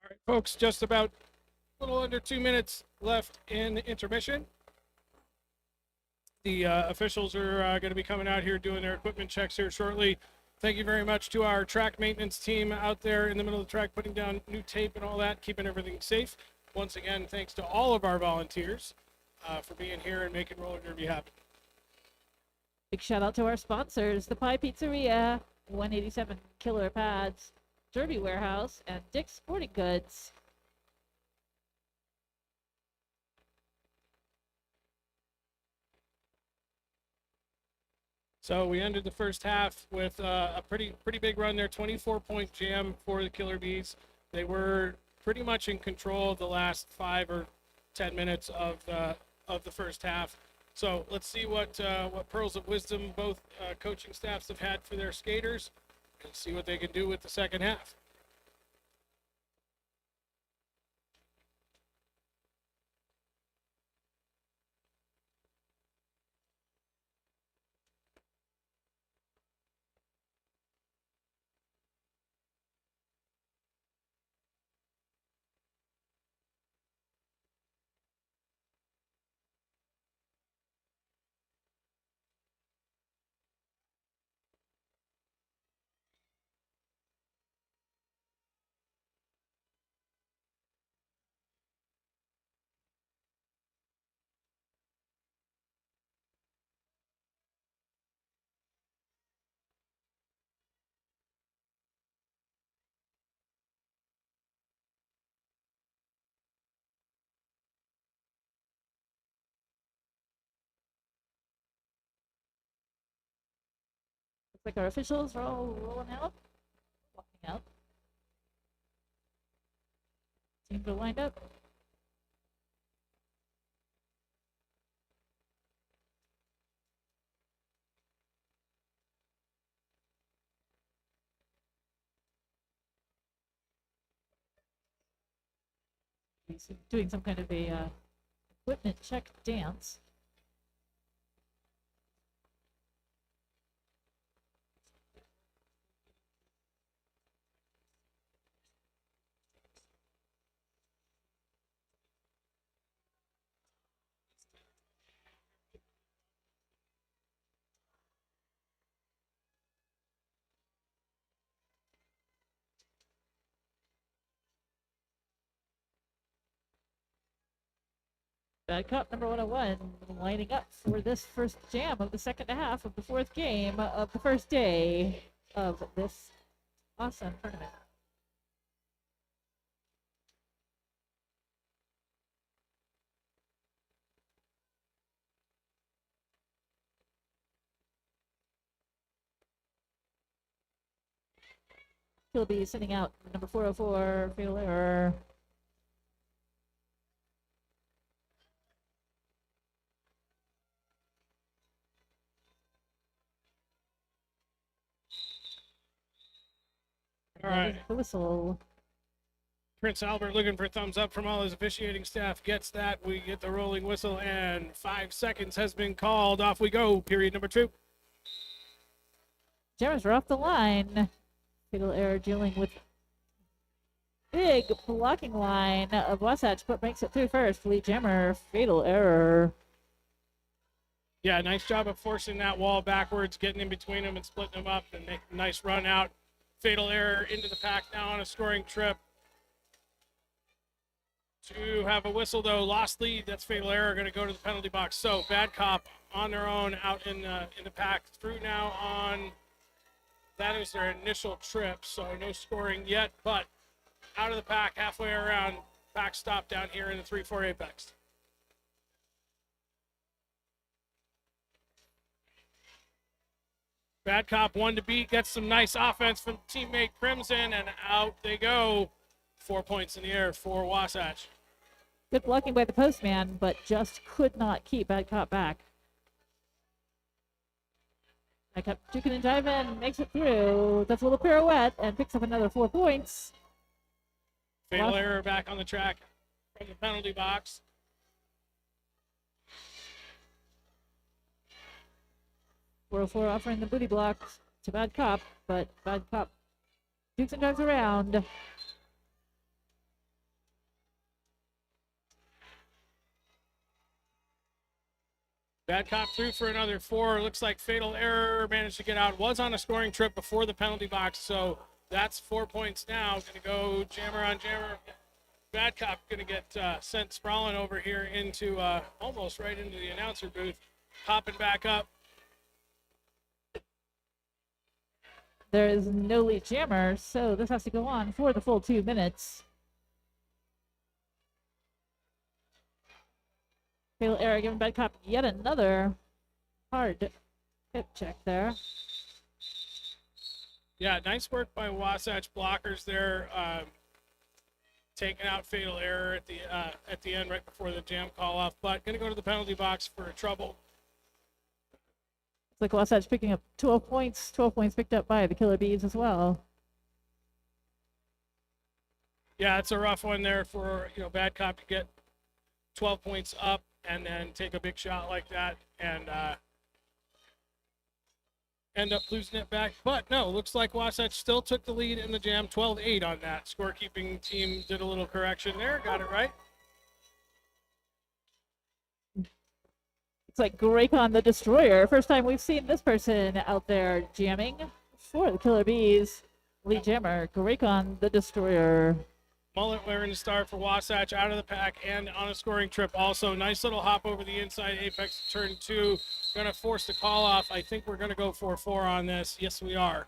All right, folks, just about a little under 2 minutes left in intermission. The officials are going to be coming out here doing their equipment checks here shortly. Thank you very much to our track maintenance team out there in the middle of the track, putting down new tape and all that, keeping everything safe. Once again, thanks to all of our volunteers for being here and making roller derby happen. Big shout out to our sponsors, the Pie Pizzeria, 187 Killer Pads, Derby Warehouse, and Dick's Sporting Goods. So we ended the first half with a pretty big run there, 24-point jam for the Killer Bees. They were pretty much in control of the last 5 or 10 minutes of the first half. So let's see what pearls of wisdom both coaching staffs have had for their skaters, and see what they can do with the second half. Looks like our officials are all rolling out, walking out. Teams are lined up. He's doing some kind of a equipment check dance. Bad Cop number 101 lining up for this first jam of the second half of the fourth game of the first day of this awesome tournament. He'll be sending out number 404, Fatal Error. All right. The whistle. Prince Albert looking for thumbs up from all his officiating staff. Gets that. We get the rolling whistle, and 5 seconds has been called. Off we go. Period number 2. Jammers are off the line. Fatal Error dealing with big blocking line of Wasatch, but makes it through first. Lead Jammer, Fatal Error. Yeah, nice job of forcing that wall backwards, getting in between them and splitting them up, and make a nice run out. Fatal Error into the pack now on a scoring trip. To have a whistle, though, lost lead. That's Fatal Error going to go to the penalty box. So Bad Cop on their own out in the pack. Through now on, that is their initial trip, so no scoring yet, but out of the pack halfway around. Pack stop down here in the 3-4 apex. Bad Cop 1 to beat, gets some nice offense from teammate Crimson, and out they go. 4 points in the air for Wasatch. Good blocking by the postman, but just could not keep Bad Cop back. Bad Cop juking and jiving, makes it through. That's a little pirouette and picks up another 4 points. Fatal Error back on the track from the penalty box. .404 offering the booty block to Bad Cop, but Bad Cop dukes and drives around. Bad Cop through for another 4. Looks like Fatal Error managed to get out. Was on a scoring trip before the penalty box, so that's 4 points now. Going to go jammer on jammer. Bad Cop going to get sent sprawling over here into almost right into the announcer booth. Hopping back up. There is no lead jammer, so this has to go on for the full 2 minutes. Fatal Error giving Bad Cop yet another hard hip check there. Yeah, nice work by Wasatch blockers there, taking out Fatal Error at the end right before the jam call off. But going to go to the penalty box for trouble. It's like Wasatch picking up 12 points. 12 points picked up by the Killer Bees as well. Yeah, it's a rough one there for Bad Cop to get 12 points up and then take a big shot like that and end up losing it back. But no, looks like Wasatch still took the lead in the jam, 12-8 on that. Scorekeeping team did a little correction there, got it right. It's like Graycon the Destroyer. First time we've seen this person out there jamming for the Killer Bees. Lead jammer, Graycon the Destroyer. Mullet wearing the star for Wasatch out of the pack and on a scoring trip also. Nice little hop over the inside apex turn 2. Gonna force the call off. I think we're gonna go 4-4 on this. Yes, we are.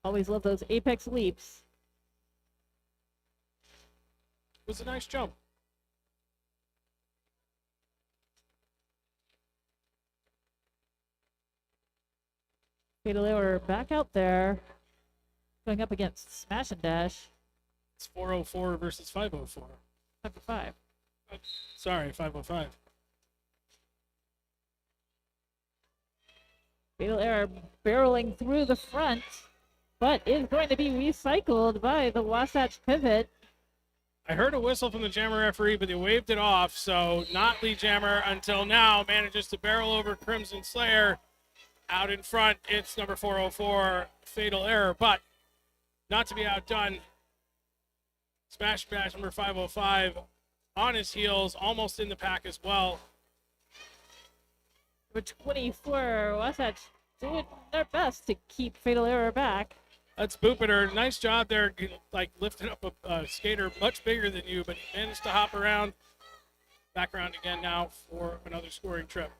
Always love those apex leaps. It was a nice jump. Fatal Error back out there, going up against Smash and Dash. It's 404 versus 504. 5-5. Sorry, 505. Fatal Error barreling through the front, but is going to be recycled by the Wasatch pivot. I heard a whistle from the jammer referee, but they waved it off, so not lead jammer until now. Manages to barrel over Crimson Slayer. Out in front, it's number 404, Fatal Error, but not to be outdone. Smash Bash number 505 on his heels, almost in the pack as well. For 24, Wasatch doing their best to keep Fatal Error back. That's Boopiter. Nice job there, like lifting up a skater much bigger than you, but he managed to hop around. Back around again now for another scoring trip.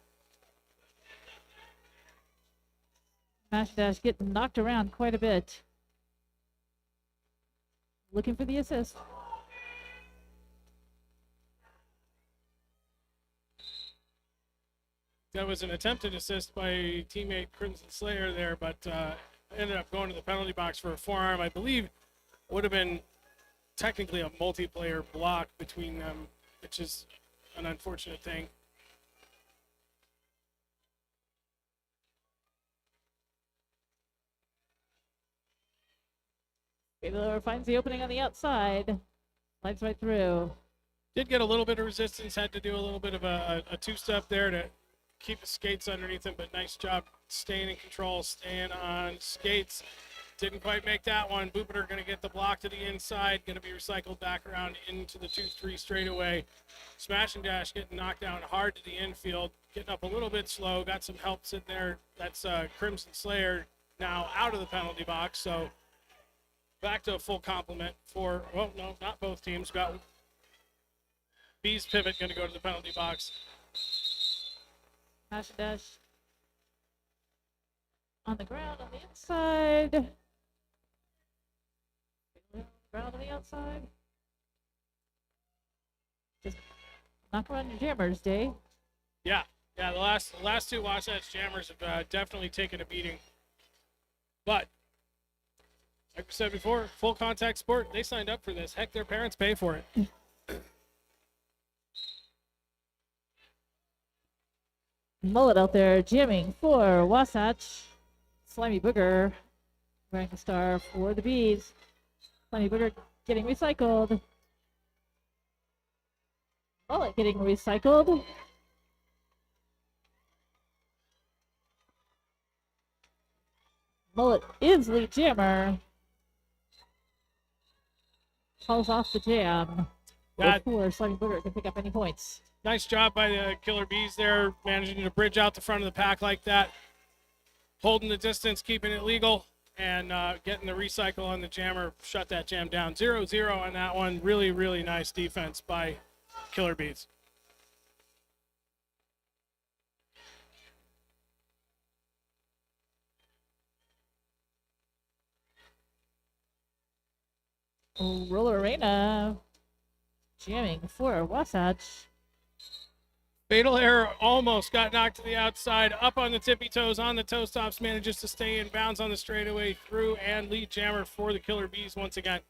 Smash Dash getting knocked around quite a bit. Looking for the assist. That was an attempted assist by teammate Crimson Slayer there, but ended up going to the penalty box for a forearm. I believe would have been technically a multiplayer block between them, which is an unfortunate thing. Fatal Error finds the opening on the outside. Slides right through. Did get a little bit of resistance, had to do a little bit of a two-step there to keep his skates underneath him, but nice job staying in control, staying on skates. Didn't quite make that one. Boopiter going to get the block to the inside, going to be recycled back around into the 2-3 straightaway. Smash and Dash getting knocked down hard to the infield, getting up a little bit slow, got some help sitting there. That's Crimson Slayer now out of the penalty box, so back to a full complement for, well, no, not both teams. Got B's pivot going to go to the penalty box. Smash and Dash on the ground on the inside. Ground on the outside. Just knock around your jammers, Dave. Yeah, the last two Wasatch jammers have definitely taken a beating. But like we said before, full contact sport. They signed up for this. Heck, their parents pay for it. Mullet out there jamming for Wasatch. Slimy Booger wearing the star for the Bees. Slimy Booger getting recycled. Mullet getting recycled. Mullet is lead jammer. Calls off the jam. That before Slimy Booger can pick up any points. nice job by the Killer Bees there, managing to bridge out the front of the pack like that, holding the distance, keeping it legal, and getting the recycle on the jammer, shut that jam down. 0-0 on that one. Really, really nice defense by Killer Bees. Roller Arena jamming for Wasatch. Fatal error almost got knocked to the outside, up on the tippy toes, on the toe stops, manages to stay in bounds on the straightaway through, and lead jammer for the Killer Bees once again.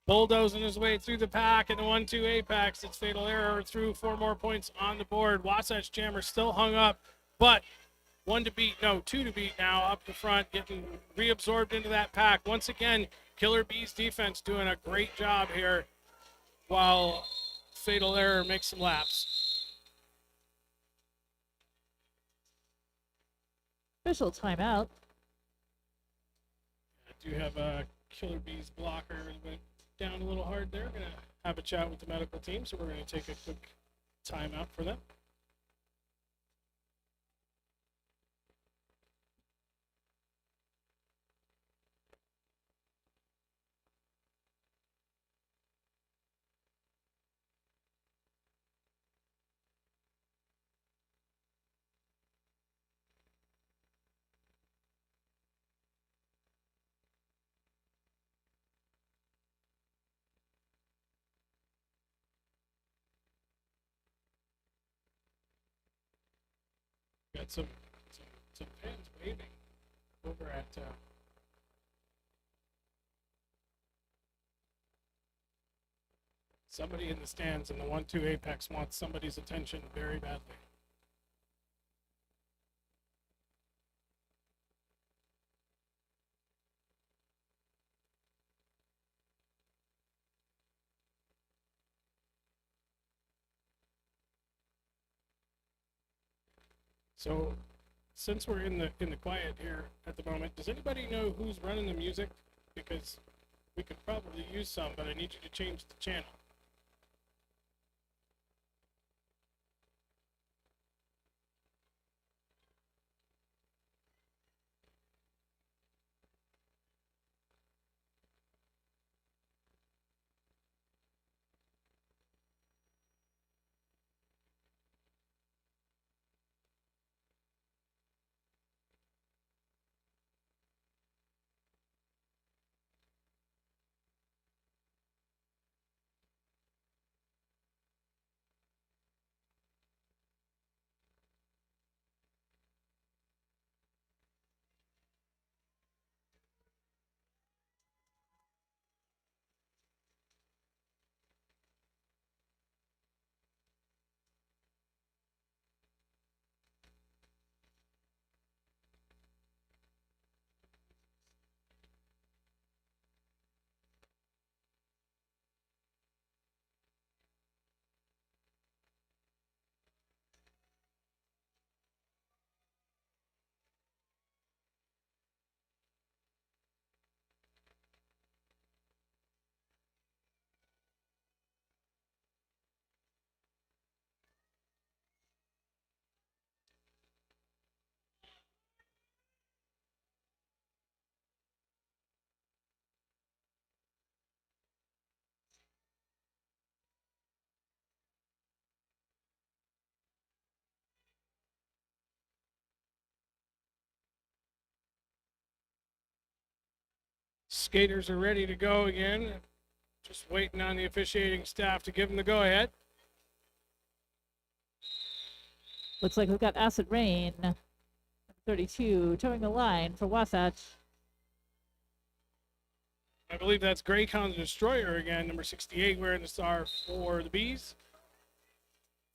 Bulldozing his way through the pack in the 1-2 apex. It's fatal error through 4 more points on the board. Wasatch jammer still hung up, but 2 to beat now up the front, getting reabsorbed into that pack. Once again, Killer Bees defense doing a great job here while fatal error makes some laps. Official timeout. I do have a Killer Bees blocker that went down a little hard there. Gonna have a chat with the medical team, so we're gonna take a quick timeout for them. Got some fans waving over at somebody in the stands in the 1-2 apex wants somebody's attention very badly. So, since we're in the quiet here at the moment, does anybody know who's running the music? Because we could probably use some, but I need you to change the channel. Skaters are ready to go again. Just waiting on the officiating staff to give them the go-ahead. Looks like we've got Acid Rain, 32, towing the line for Wasatch. I believe that's Greycon the Destroyer again, number 68, wearing the star for the Bees.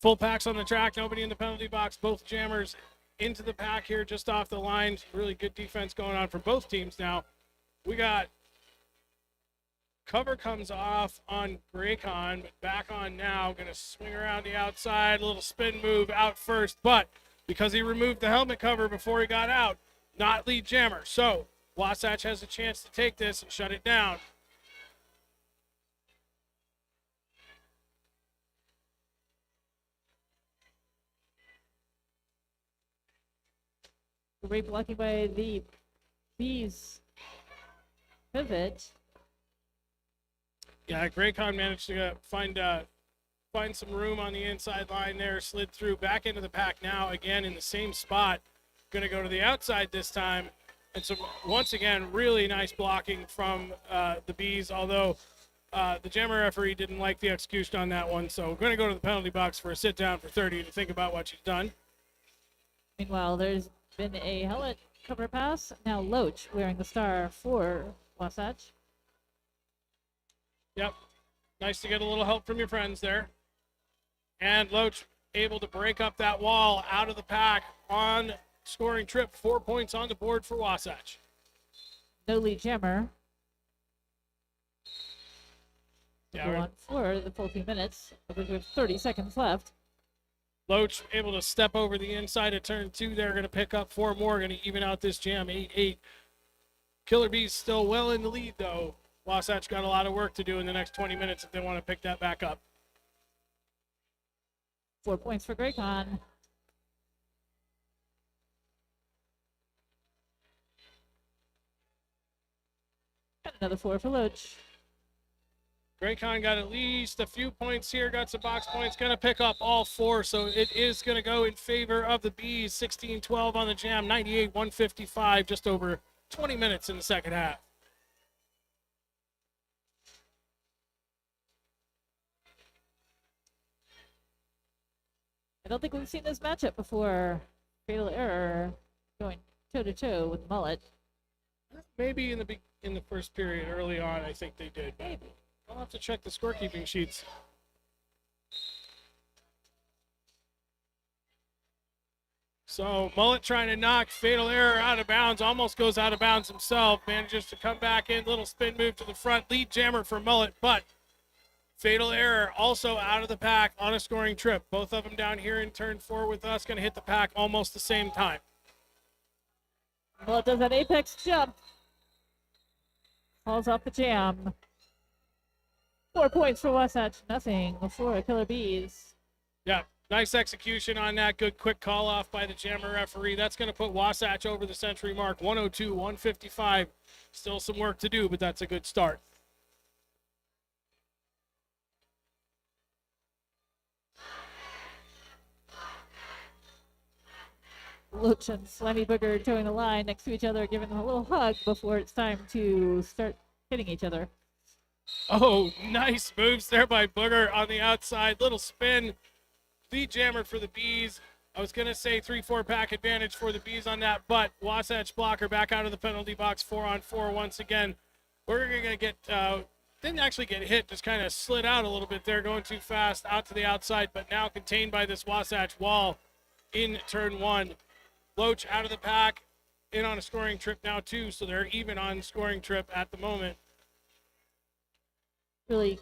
Full packs on the track, nobody in the penalty box. Both jammers into the pack here, just off the line. Really good defense going on for both teams now. We got cover comes off on Greycon, but back on now. Going to swing around the outside, a little spin move out first, but because he removed the helmet cover before he got out, not lead jammer. So Wasatch has a chance to take this and shut it down. Great blocking by the Bees pivot. Yeah, Graycon managed to find some room on the inside line there, slid through back into the pack now, again in the same spot. Going to go to the outside this time. And so, once again, really nice blocking from the Bees, although the jammer referee didn't like the execution on that one. So, we're going to go to the penalty box for a sit down for 30 to think about what she's done. Meanwhile, there's been a helmet cover pass. Now Loach wearing the star for Wasatch. Yep. Nice to get a little help from your friends there. And Loach able to break up that wall out of the pack on scoring trip. 4 points on the board for Wasatch. No lead jammer. Yeah, Go on for the full 2 minutes. I believe we have 30 seconds left. Loach able to step over the inside of turn 2. They're going to pick up 4 more, going to even out this jam 8-8. Killer Bees still well in the lead, though. Wasatch got a lot of work to do in the next 20 minutes if they want to pick that back up. 4 points for Graycon. And another 4 for Loach. Graycon got at least a few points here, got some box points, going to pick up all 4, so it is going to go in favor of the Bees. 16-12 on the jam, 98-155, just over 20 minutes in the second half. I don't think we've seen this matchup before. Fatal Error going toe-to-toe with Mullet. Maybe in the first period early on, I think they did. Maybe. I'll have to check the scorekeeping sheets. So Mullet trying to knock Fatal Error out of bounds, almost goes out of bounds himself, manages to come back in, little spin move to the front, lead jammer for Mullet, but Fatal Error also out of the pack on a scoring trip. Both of them down here in turn 4 with us, going to hit the pack almost the same time. Mullet does that apex jump. Falls off the jam. 4 points for Wasatch, nothing for Killer Bees. Yeah, nice execution on that. Good quick call off by the jammer referee. That's going to put Wasatch over the century mark. 102-155. Still some work to do, but that's a good start. Loach and Slimy Booger towing the line next to each other, giving them a little hug before it's time to start hitting each other. Oh, nice moves there by Booger on the outside. Little spin. Lead jammer for the Bees. I was going to say 3-4 pack advantage for the Bees on that, but Wasatch blocker back out of the penalty box, 4-on-4 once again. We're going to get, didn't actually get hit, just kind of slid out a little bit there, going too fast out to the outside, but now contained by this Wasatch wall in turn 1. Loach out of the pack, in on a scoring trip now too, so they're even on scoring trip at the moment. Really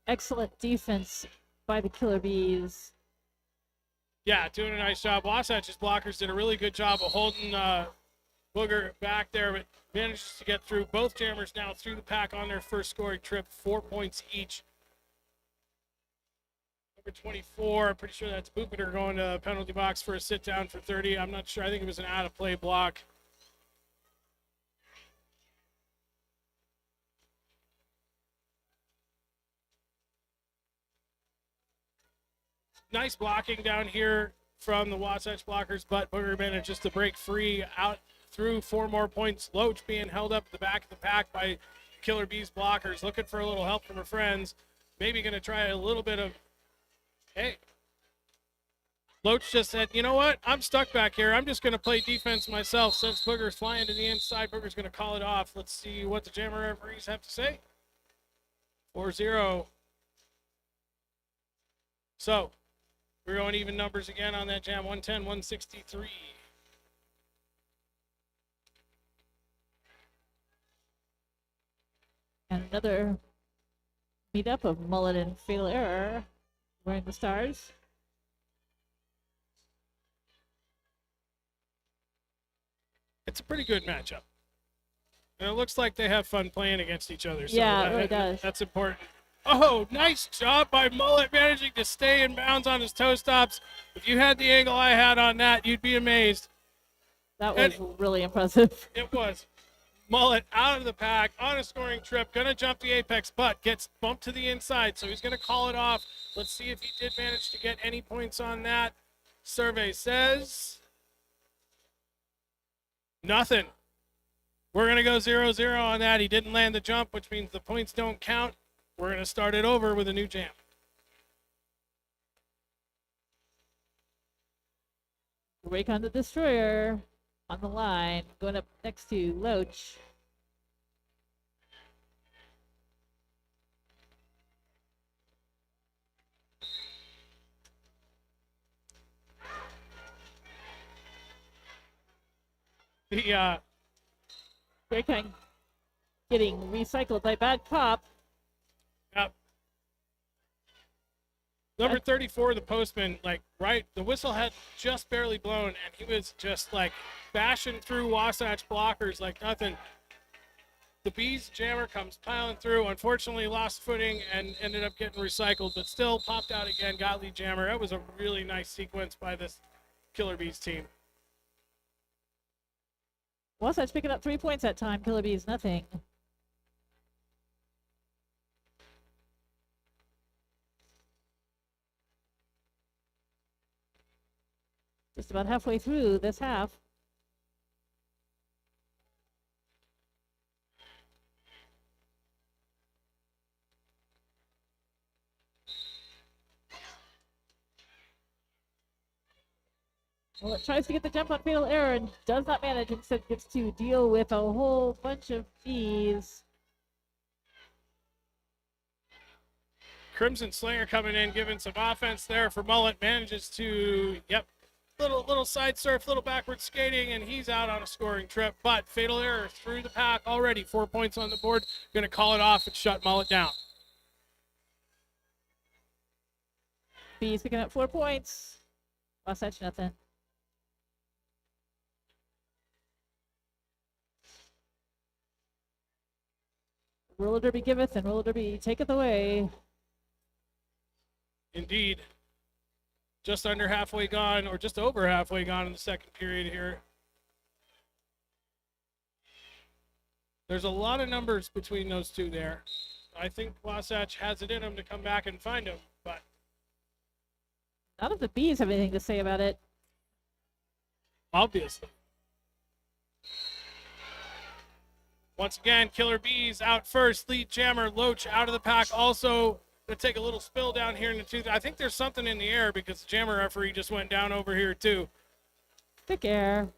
excellent defense by the Killer Bees. Yeah, doing a nice job. Wasatch's blockers did a really good job of holding Booger back there, but manages to get through. Both jammers now through the pack on their first scoring trip, 4 points each. Number 24, I'm pretty sure that's Boopiter going to the penalty box for a sit down for 30. I'm not sure. I think it was an out of play block. Nice blocking down here from the Wasatch blockers, but Booger manages to break free out through 4 more points. Loach being held up at the back of the pack by Killer Bees blockers, looking for a little help from her friends. Maybe going to try a little bit of, hey. Loach just said, you know what? I'm stuck back here. I'm just going to play defense myself. Since Booger's flying to the inside, Booger's going to call it off. Let's see what the jammer referees have to say. 4-0. So, we're going even numbers again on that jam, 110, 163. And another meetup of Mullet and Fatal Error wearing the stars. It's a pretty good matchup. And it looks like they have fun playing against each other. So Yeah, it really does. That's important. Oh, nice job by Mullet managing to stay in bounds on his toe stops. If you had the angle I had on that, you'd be amazed. That was really impressive. It was. Mullet out of the pack on a scoring trip, gonna jump the apex, but gets bumped to the inside, so he's gonna call it off. Let's see if he did manage to get any points on that. Survey says nothing. We're gonna go 0-0 on that. He didn't land the jump, which means the points don't count. We're gonna start it over with a new jam. Quake on the Destroyer on the line, going up next to Loach. The Quake getting recycled by Bad Cop. Yep. Number 34, the postman, like, right, the whistle had just barely blown, and he was just, like, bashing through Wasatch blockers like nothing. The Bees jammer comes piling through, unfortunately lost footing and ended up getting recycled, but still popped out again, got lead jammer. That was a really nice sequence by this Killer Bees team. Wasatch picking up 3 points that time. Killer Bees, nothing. Just about halfway through this half. Well, it tries to get the jump on Fatal Error and does not manage. Instead, gets to deal with a whole bunch of bees. Crimson Slayer coming in, giving some offense there for Mullet. Manages to, yep, little side surf, little backward skating, and he's out on a scoring trip. But Fatal Error through the pack already. 4 points on the board. Going to call it off and shut Mullet down. Bees picking up 4 points. Wasatch, nothing. Roller Derby giveth and Roller Derby taketh away. Indeed. Just under halfway gone, or just over halfway gone in the second period here. There's a lot of numbers between those two there. I think Wasatch has it in him to come back and find him, but none of the Bees have anything to say about it. Obviously. Once again, Killer Bees out first. Lead jammer Loach out of the pack. Also going to take a little spill down here in the tooth. I think there's something in the air because the jammer referee just went down over here too. Thick air.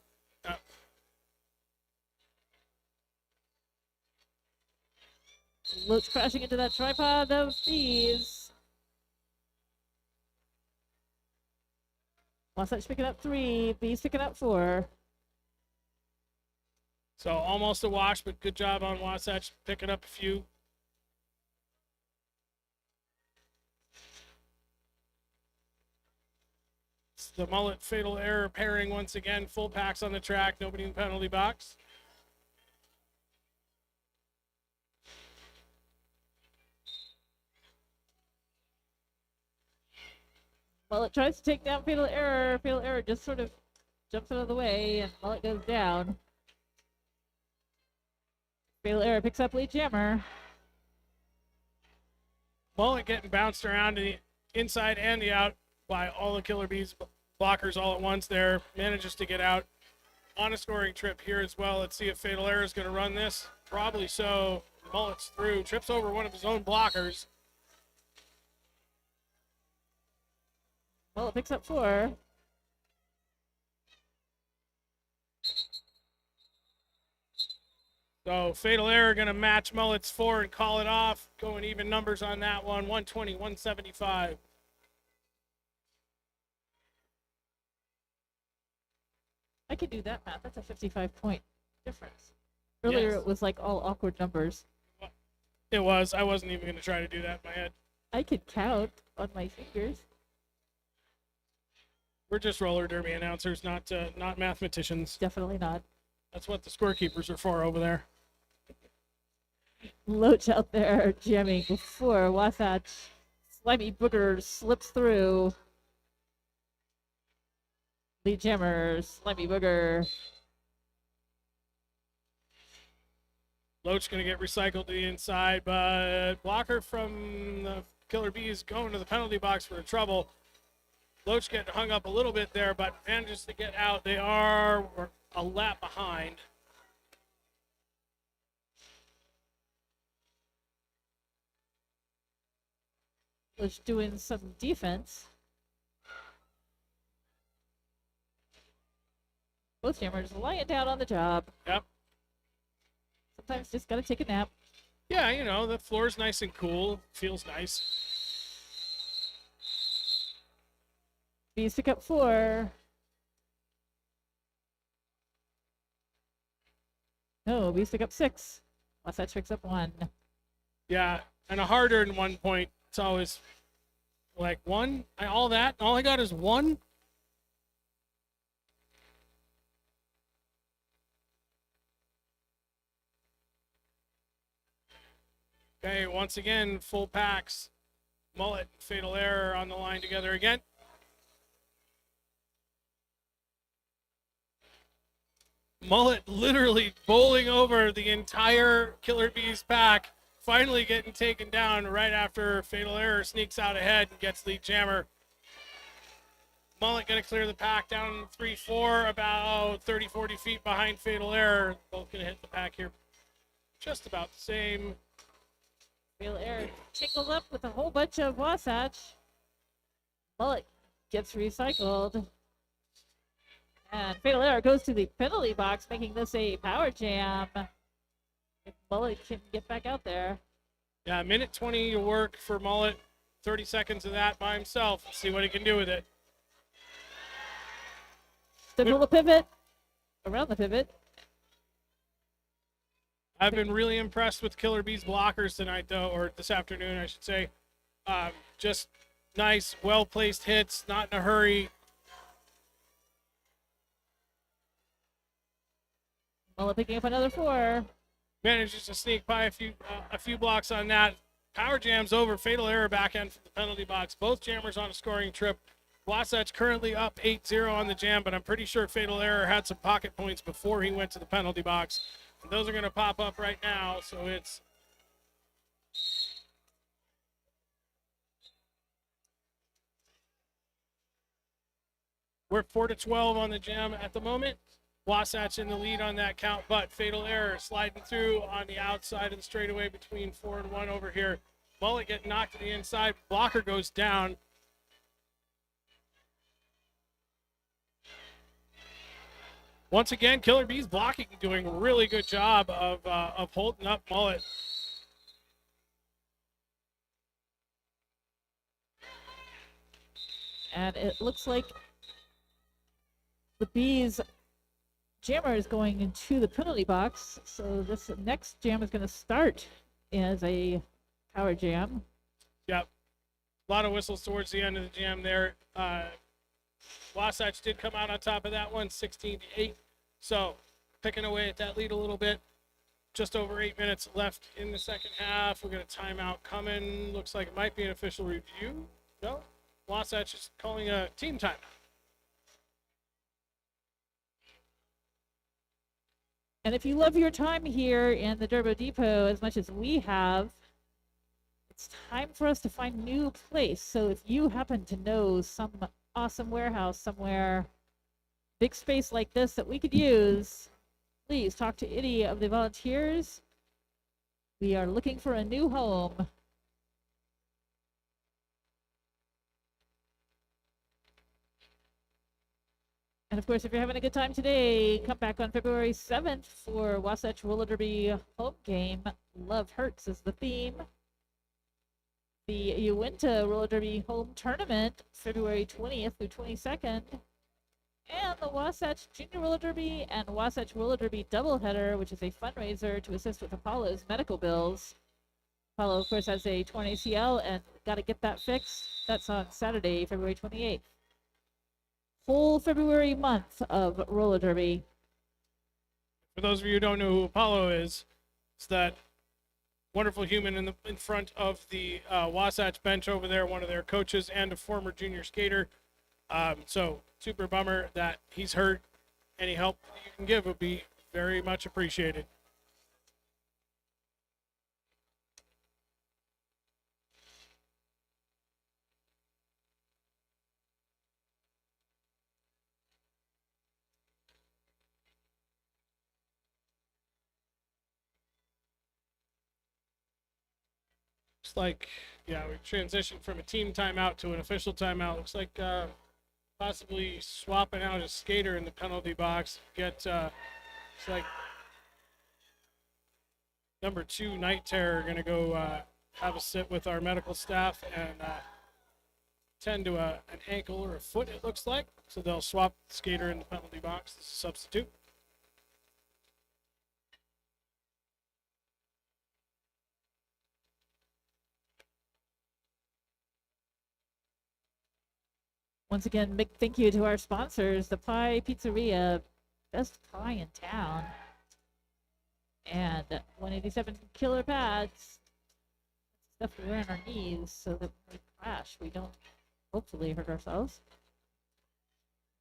Loach crashing into that tripod of Bees. Wasatch picking up 3. Bees picking up 4. So almost a wash, but good job on Wasatch picking up a few. It's the Mullet Fatal Error pairing once again. Full packs on the track. Nobody in the penalty box. Mullet tries to take down Fatal Error. Fatal Error just sort of jumps out of the way, and Mullet goes down. Fatal Error picks up lead jammer. Mullet getting bounced around to the inside and the out by all the Killer Bees blockers all at once there. Manages to get out on a scoring trip here as well. Let's see if Fatal Error is going to run this. Probably so. Mullet's through. Trips over one of his own blockers. Mullet picks up 4. So Fatal Error going to match Mullet's 4 and call it off. Going even numbers on that one. 120, 175. I could do that math. That's a 55-point difference. Earlier Yes. it was like all awkward numbers. It was. I wasn't even going to try to do that in my head. I could count on my fingers. We're just roller derby announcers, not mathematicians. Definitely not. That's what the scorekeepers are for over there. Loach out there jamming before Wasatch. Slimy Booger slips through. Lead jammer, Slimy Booger. Loach going to get recycled to the inside, but blocker from the Killer Bees going to the penalty box for trouble. Loach getting hung up a little bit there, but manages to get out. They are a lap behind. Loach doing some defense. Both jammers lying down on the job. Yep. Sometimes just gotta take a nap. Yeah, you know, the floor's nice and cool. Feels nice. Bees pick up 4. No, Bees pick up 6. Wasatch picks up 1. Yeah, and a hard-earned 1 point. It's always like 1. All I got is 1. Okay, once again, full packs. Mullet, Fatal Error on the line together again. Mullet literally bowling over the entire Killer Bees pack, finally getting taken down right after Fatal Error sneaks out ahead and gets lead jammer. Mullet going to clear the pack down 3-4, about 30-40 feet behind Fatal Error. Both going to hit the pack here just about the same. Fatal Error tickles up with a whole bunch of Wasatch. Mullet gets recycled. And Fatal Error goes to the penalty box, making this a power jam. If Mullet can get back out there. Yeah, 1:20 to work for Mullet. 30 seconds of that by himself. Let's see what he can do with it. Still the pivot. Around the pivot. I've been really impressed with Killer Bees blockers tonight, though, or this afternoon, I should say. Just nice, well-placed hits, not in a hurry. Mullet picking up another 4. Manages to sneak by a few blocks on that. Power jam's over. Fatal Error back end from the penalty box. Both jammers on a scoring trip. Wasatch currently up 8-0 on the jam, but I'm pretty sure Fatal Error had some pocket points before he went to the penalty box. And those are going to pop up right now, so it's we're 4-12 on the jam at the moment. Wasatch in the lead on that count, but Fatal Error sliding through on the outside of the straightaway between 4 and 1 over here. Mullet getting knocked to the inside. Blocker goes down. Once again, Killer Bees blocking, doing a really good job of holding up Mullet. And it looks like the Bees jammer is going into the penalty box. So this next jam is going to start as a power jam. Yep. A lot of whistles towards the end of the jam there. Wasatch did come out on top of that one, 16-8. So picking away at that lead a little bit. Just over 8 minutes left in the second half. We got a timeout coming. Looks like it might be an official review. No, Wasatch is calling a team timeout. And if you love your time here in the Durbo Depot as much as we have, it's time for us to find a new place. So if you happen to know some awesome warehouse somewhere, big space like this that we could use, please talk to any of the volunteers. We are looking for a new home. And of course, if you're having a good time today, come back on February 7th for Wasatch Roller Derby home game. Love Hurts is the theme. The Uinta Roller Derby home tournament, February 20th through 22nd. And the Wasatch Junior Roller Derby and Wasatch Roller Derby doubleheader, which is a fundraiser to assist with Apollo's medical bills. Apollo, of course, has a torn ACL and got to get that fixed. That's on Saturday, February 28th. Whole February month of roller derby. For those of you who don't know who Apollo is, it's that wonderful human in front of the Wasatch bench over there, one of their coaches and a former junior skater. So super bummer that he's hurt. Any help you can give would be very much appreciated. Looks like, yeah, we transitioned from a team timeout to an official timeout. Looks like possibly swapping out a skater in the penalty box. It's like number 2, Night Terror, going to go have a sit with our medical staff and tend to an ankle or a foot, it looks like. So they'll swap the skater in the penalty box as a substitute. Once again, big thank you to our sponsors, the Pie Pizzeria, best pie in town, and 187 Killer Pads. Stuff we wear on our knees so that when we crash, we don't hopefully hurt ourselves.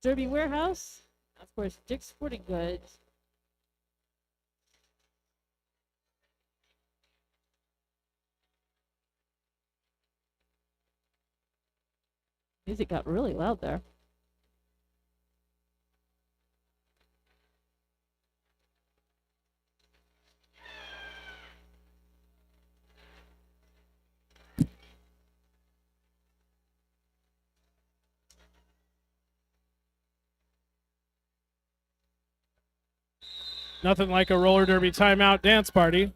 Derby Warehouse, of course, Dick's Sporting Goods. Music got really loud there. Nothing like a roller derby timeout dance party.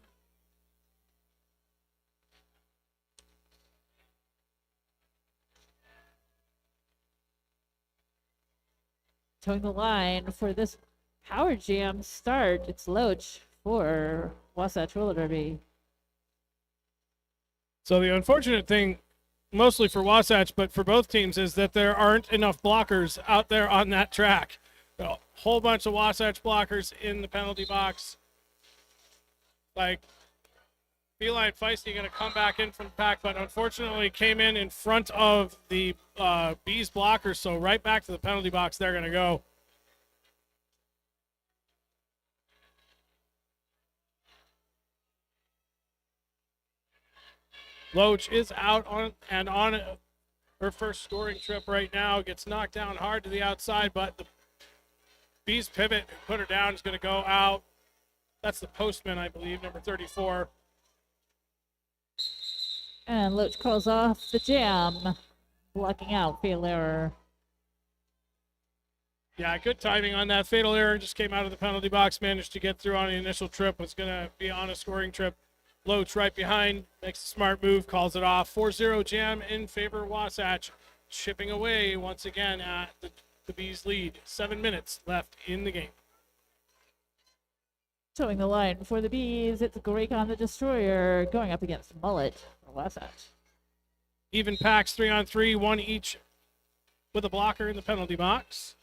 Towing the line for this Power Jam start, it's Loach for Wasatch Roller Derby. So the unfortunate thing, mostly for Wasatch, but for both teams, is that there aren't enough blockers out there on that track. A whole bunch of Wasatch blockers in the penalty box. Like, Feline Feisty going to come back in from the pack, but unfortunately came in front of the Bees blockers, so right back to the penalty box they're going to go. Loach is out on her first scoring trip right now. Gets knocked down hard to the outside, but the Bees pivot and put her down is going to go out. That's the postman, I believe, number 34. And Loach calls off the jam, blocking out fatal error. Yeah, good timing on that fatal error. Just came out of the penalty box, managed to get through on the initial trip. Was going to be on a scoring trip. Loach right behind, makes a smart move, calls it off. 4-0 jam in favor of Wasatch. Chipping away once again at the Bees lead. 7 minutes left in the game. Towing the line for the Bees, it's Graycon the Destroyer going up against Mullet for Wasatch. Even packs 3-on-3, one each with a blocker in the penalty box.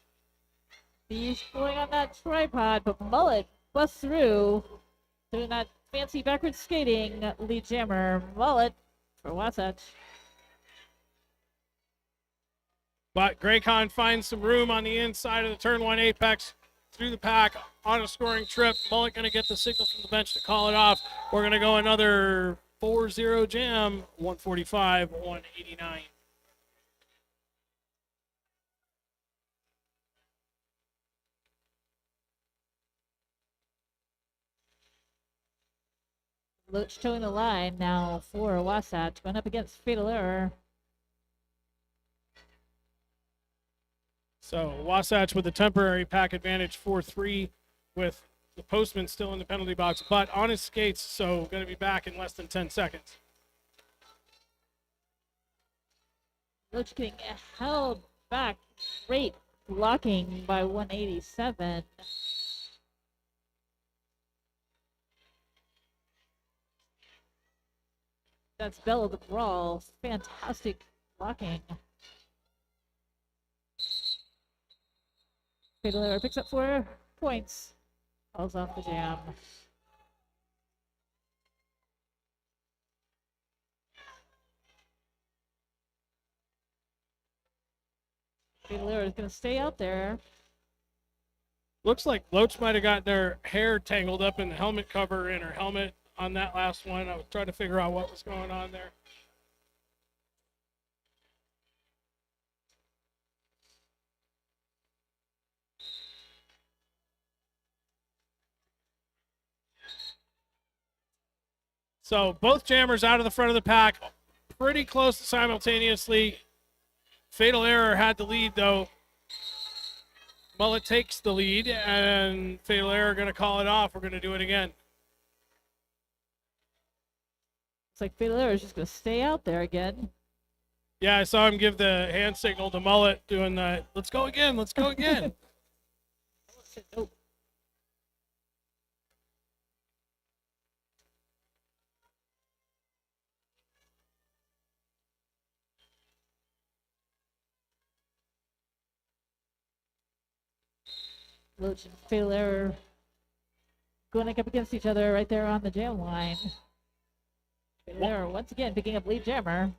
Bees pulling on that tripod, but Mullet busts through, doing that fancy backwards skating lead jammer. Mullet for Wasatch. But Graycon finds some room on the inside of the turn 1 apex through the pack on a scoring trip. Mullet going to get the signal from the bench to call it off. We're going to go another 4-0 jam, 145, 189. Loach towing the line now for Wasatch, going up against fatal error. So Wasatch with a temporary pack advantage 4-3 with the postman still in the penalty box, but on his skates, so going to be back in less than 10 seconds. Loach getting held back. Great blocking by 187. That's Bella the Brawl. Fantastic blocking. Fatal error picks up 4 points. Falls off the jam. Baylor is going to stay out there. Looks like Loach might have got their hair tangled up in the helmet cover in her helmet on that last one. I was trying to figure out what was going on there. So both jammers out of the front of the pack, pretty close to simultaneously. Fatal Error had the lead though. Mullet takes the lead, and Fatal Error going to call it off. We're going to do it again. It's like Baylor is just going to stay out there again. Yeah, I saw him give the hand signal to Mullet, doing the "let's go again, let's go again." Nope. Loach and Failure going up against each other right there on the jam line. Failure once again picking up lead jammer.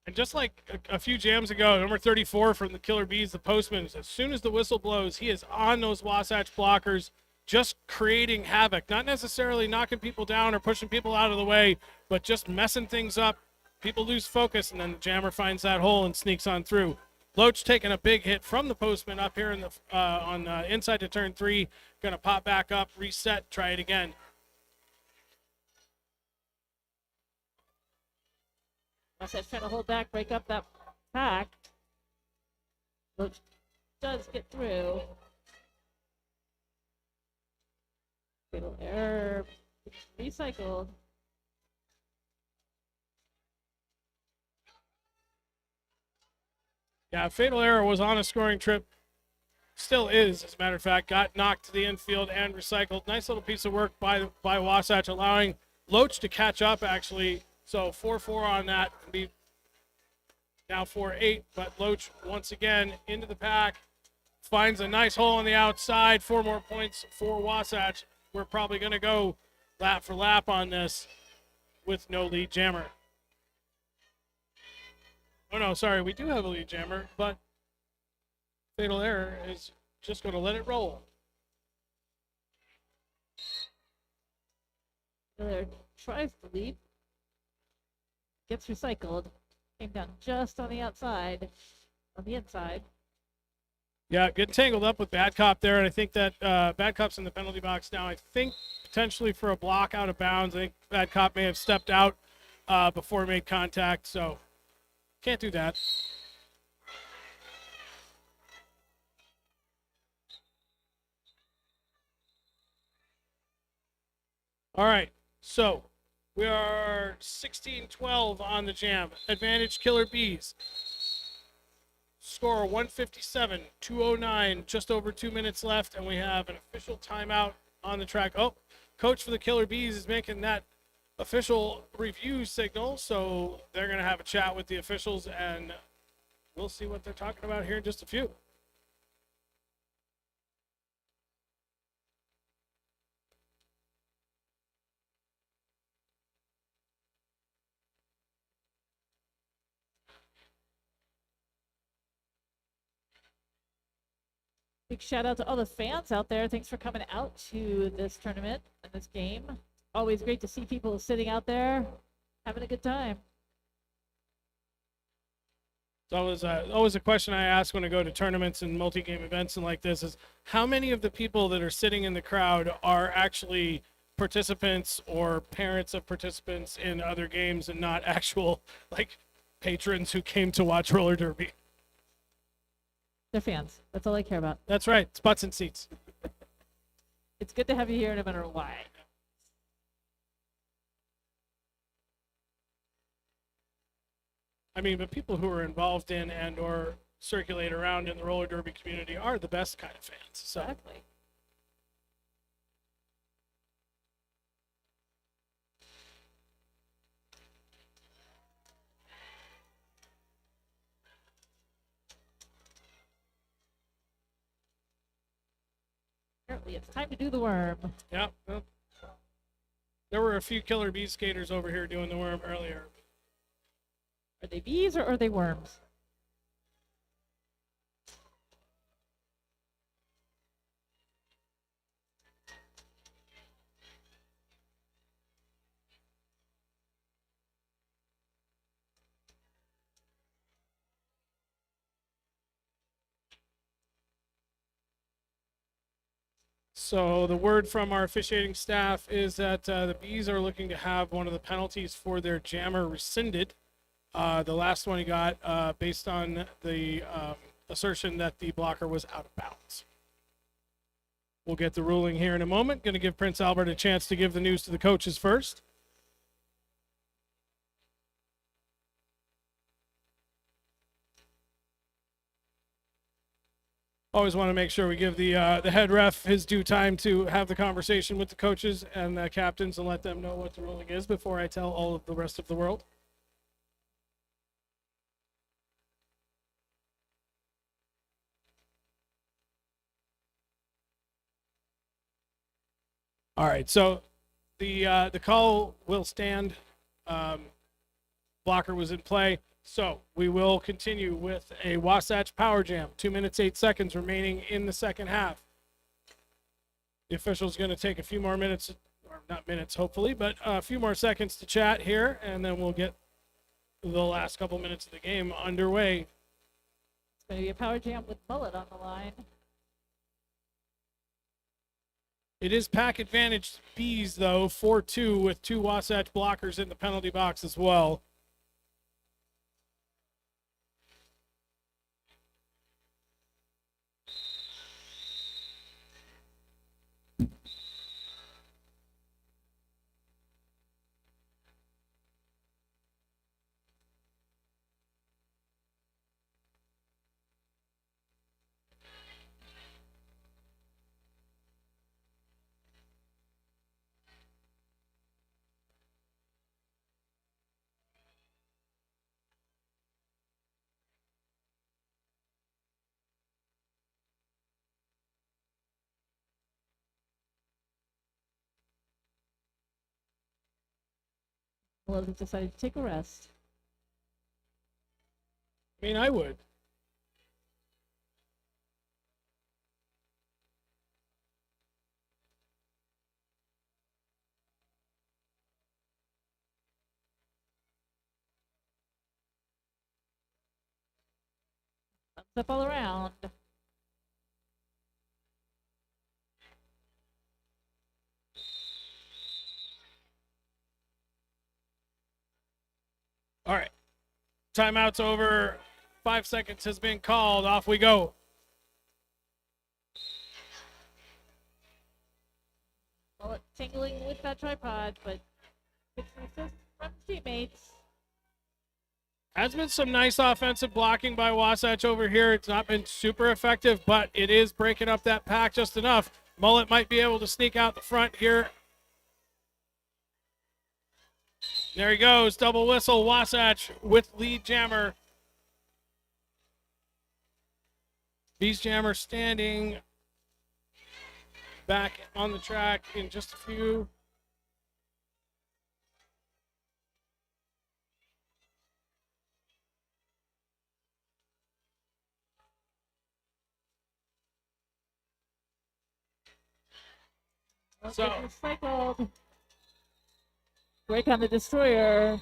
And just like a few jams ago, number 34 from the Killer Bees, the Postman, as soon as the whistle blows, he is on those Wasatch blockers, just creating havoc. Not necessarily knocking people down or pushing people out of the way, but just messing things up. People lose focus, and then the jammer finds that hole and sneaks on through. Loach taking a big hit from the Postman up here in the on inside to turn 3. Going to pop back up, reset, try it again. Wasatch trying to hold back, break up that pack. Loach does get through. Fatal Error recycled. Yeah, Fatal Error was on a scoring trip. Still is, as a matter of fact. Got knocked to the infield and recycled. Nice little piece of work by Wasatch, allowing Loach to catch up, actually. So 4-4 on that. Can be now 4-8. But Loach, once again, into the pack. Finds a nice hole on the outside. 4 more points for Wasatch. We're probably going to go lap for lap on this with no lead jammer. Oh, no, sorry. We do have a lead jammer, but Fatal Error is just going to let it roll. Failure tries to leap. Gets recycled. Came down just on the outside. On the inside. Yeah, getting tangled up with Bad Cop there, and I think that Bad Cop's in the penalty box now. I think potentially for a block out of bounds. I think Bad Cop may have stepped out before he made contact, so can't do that. All right, so we are 16-12 on the jam. Advantage Killer Bees. Score 157, 209, just over 2 minutes left, and we have an official timeout on the track. Oh, coach for the Killer Bees is making that official review signal, so they're going to have a chat with the officials, and we'll see what they're talking about here in just a few. Big shout out to all the fans out there. Thanks for coming out to this tournament and this game. Always great to see people sitting out there having a good time. It's always a question I ask when I go to tournaments and multi-game events and like this is how many of the people that are sitting in the crowd are actually participants or parents of participants in other games and not actual like patrons who came to watch roller derby. They're fans. That's all I care about. That's right. It's butts and seats. It's good to have you here no matter why. I mean, but people who are involved in and or circulate around in the roller derby community are the best kind of fans. So Exactly. apparently it's time to do the worm. Yeah. Well, there were a few Killer Bees skaters over here doing the worm earlier. Are they bees or are they worms? So the word from our officiating staff is that the Bees are looking to have one of the penalties for their jammer rescinded. The last one he got based on the assertion that the blocker was out of bounds. We'll get the ruling here in a moment. Going to give Prince Albert a chance to give the news to the coaches first. Always want to make sure we give the head ref his due time to have the conversation with the coaches and the captains and let them know what the ruling is before I tell all of the rest of the world. All right, so the call will stand. Blocker was in play. So we will continue with a Wasatch Power Jam. 2 minutes, 8 seconds remaining in the second half. The official's going to take a few more minutes, or not minutes, hopefully, but a few more seconds to chat here, and then we'll get the last couple minutes of the game underway. It's going to be a power jam with Mullet on the line. It is pack advantage Bees, though, 4-2 with 2 Wasatch blockers in the penalty box as well. Mullet has decided to take a rest. I mean, I would. Thumbs up all around. All right. Timeout's over. 5 seconds has been called. Off we go. Mullet tingling with that tripod, but gets an assist from his teammates. Has been some nice offensive blocking by Wasatch over here. It's not been super effective, but it is breaking up that pack just enough. Mullet might be able to sneak out the front here. There he goes. Double whistle. Wasatch with lead jammer. Bees jammer standing back on the track in just a few. Mullet So- gets recycled. Break on the destroyer.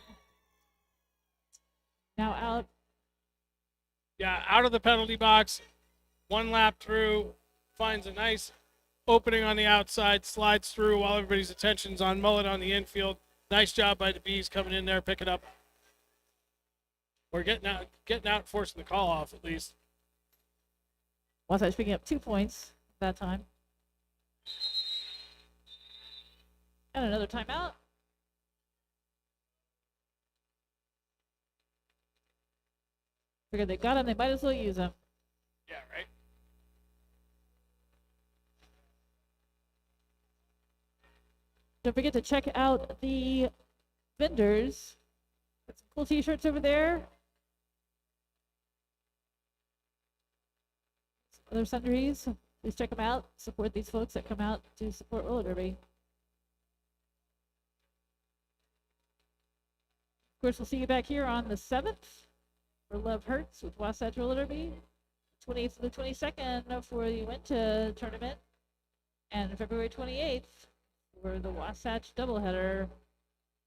Now out. Yeah, out of the penalty box. 1 lap through. Finds a nice opening on the outside. Slides through while everybody's attention's on Mullet on the infield. Nice job by the Bees coming in there, picking up. Or getting out, forcing the call off at least. Wasatch picking up 2 points that time. And another timeout. Figured they got him, they might as well use him. Yeah, right. Don't forget to check out the vendors. Got some cool t-shirts over there. Some other sundries. Please check them out. Support these folks that come out to support roller derby. Of course, we'll see you back here on the 7th for Love Hurts with Wasatch Roller Derby. 28th to the 22nd for the Uinta tournament. And February 28th for the Wasatch doubleheader.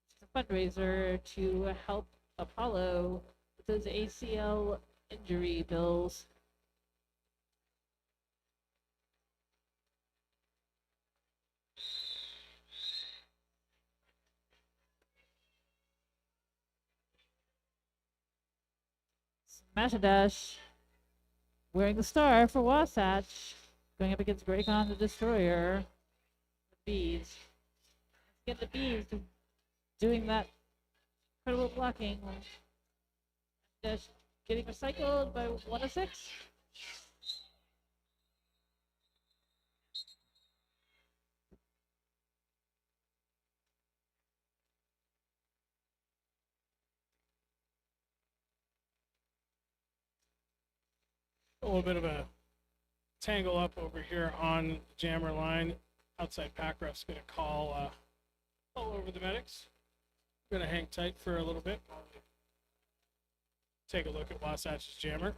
It's a fundraiser to help Apollo with those ACL injury bills. Smash and Dash wearing the star for Wasatch, going up against Graycon the Destroyer. The Bees. Get the Bees doing that incredible blocking. Dash getting recycled by 106. A little bit of a tangle up over here on the jammer line. Outside pack ref's going to call over the medics. Going to hang tight for a little bit. Take a look at Wasatch's jammer.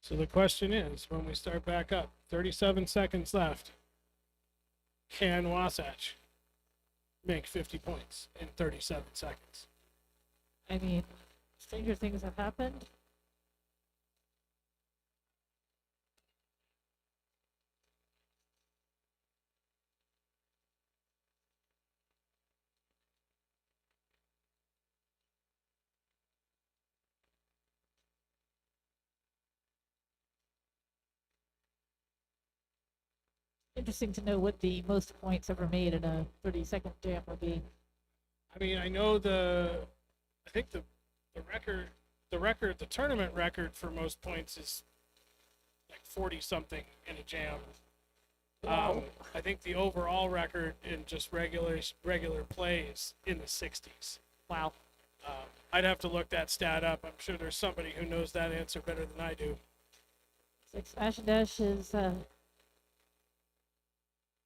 So the question is, when we start back up, 37 seconds left, can Wasatch make 50 points in 37 seconds? I mean, stranger things have happened. Interesting to know what the most points ever made in a 30-second jam would be. I mean, I know I think the tournament record for most points is like 40 something in a jam. Wow. I think the overall record in just regular play is in the 60s. Wow. I'd have to look that stat up. I'm sure there's somebody who knows that answer better than I do. Like Smash and Dash is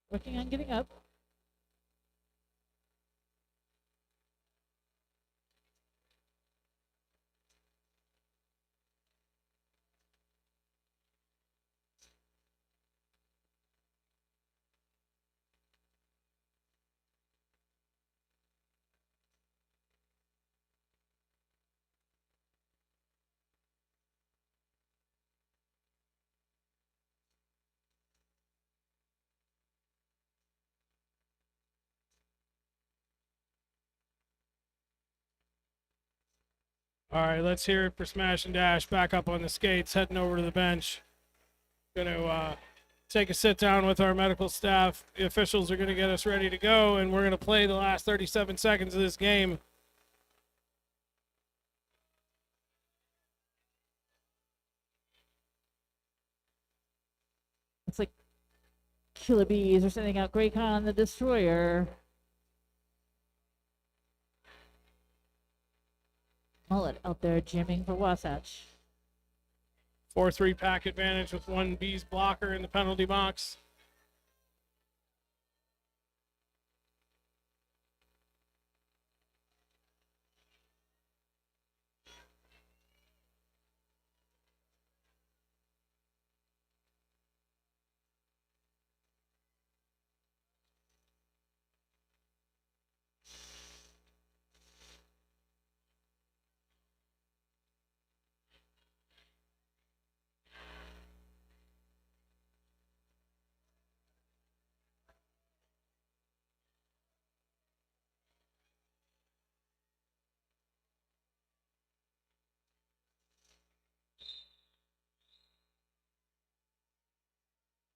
working on getting up. All right, let's hear it for Smash and Dash. Back up on the skates, heading over to the bench. Gonna take a sit down with our medical staff. The officials are gonna get us ready to go, and we're gonna play the last 37 seconds of this game. It's like Killer Bees are sending out Graycon the Destroyer. Mullet out there jamming for Wasatch. 4-3 pack advantage with one Bees blocker in the penalty box.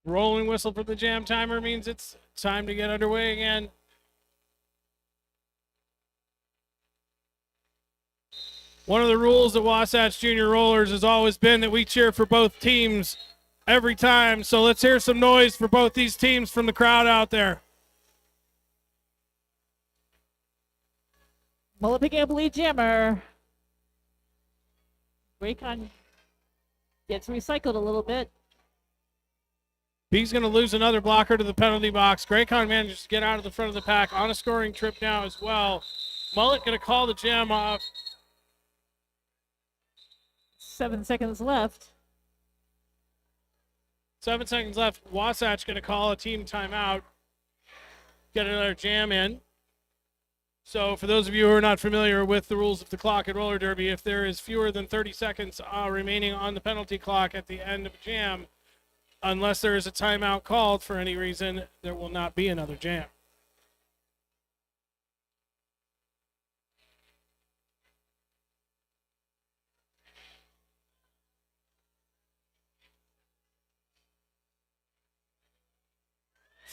Rolling whistle for the jam timer means it's time to get underway again. One of the rules at Wasatch Junior Rollers has always been that we cheer for both teams every time. So let's hear some noise for both these teams from the crowd out there. Mullet picking up lead jammer. Raycon gets recycled a little bit. He's going to lose another blocker to the penalty box. Graycon manages to get out of the front of the pack on a scoring trip now as well. Mullet going to call the jam off. 7 seconds left. 7 seconds left. Wasatch going to call a team timeout. Get another jam in. So for those of you who are not familiar with the rules of the clock at roller derby, if there is fewer than 30 seconds remaining on the penalty clock at the end of a jam, unless there is a timeout called for any reason, there will not be another jam.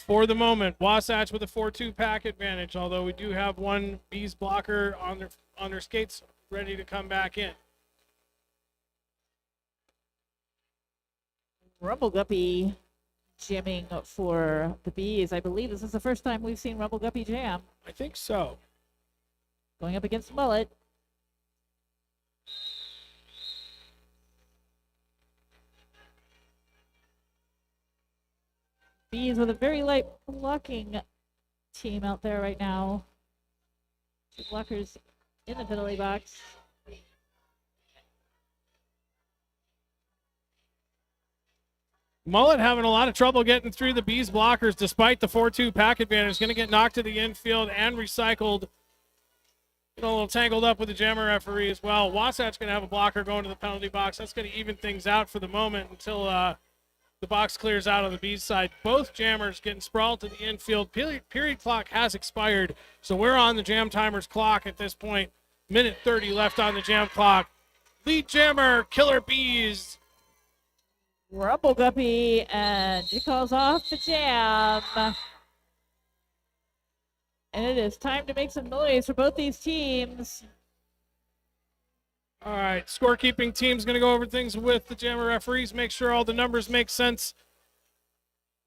For the moment, Wasatch with a 4-2 pack advantage, although we do have one Bees blocker on their skates ready to come back in. Rumble Guppy jamming for the Bees. I believe this is the first time we've seen Rumble Guppy jam. I think so. Going up against Mullet. Bees with a very light blocking team out there right now. 2 blockers in the penalty box. Mullet having a lot of trouble getting through the Bees blockers despite the 4-2 pack advantage. Going to get knocked to the infield and recycled. Get a little tangled up with the jammer referee as well. Wasatch going to have a blocker going to the penalty box. That's going to even things out for the moment until the box clears out on the Bees side. Both jammers getting sprawled to the infield. Period clock has expired, so we're on the jam timer's clock at this point. Minute 30 left on the jam clock. Lead jammer, Killer Bees. Rumble Guppy, and she calls off the jam. And it is time to make some noise for both these teams. All right, scorekeeping team's going to go over things with the jammer referees, make sure all the numbers make sense.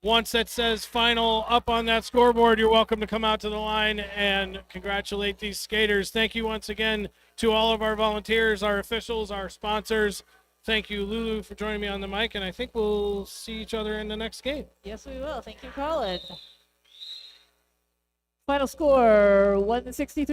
Once that says final up on that scoreboard, you're welcome to come out to the line and congratulate these skaters. Thank you once again to all of our volunteers, our officials, our sponsors. Thank you, Lulu, for joining me on the mic, and I think we'll see each other in the next game. Yes, we will. Thank you, Colin. Final score, 163.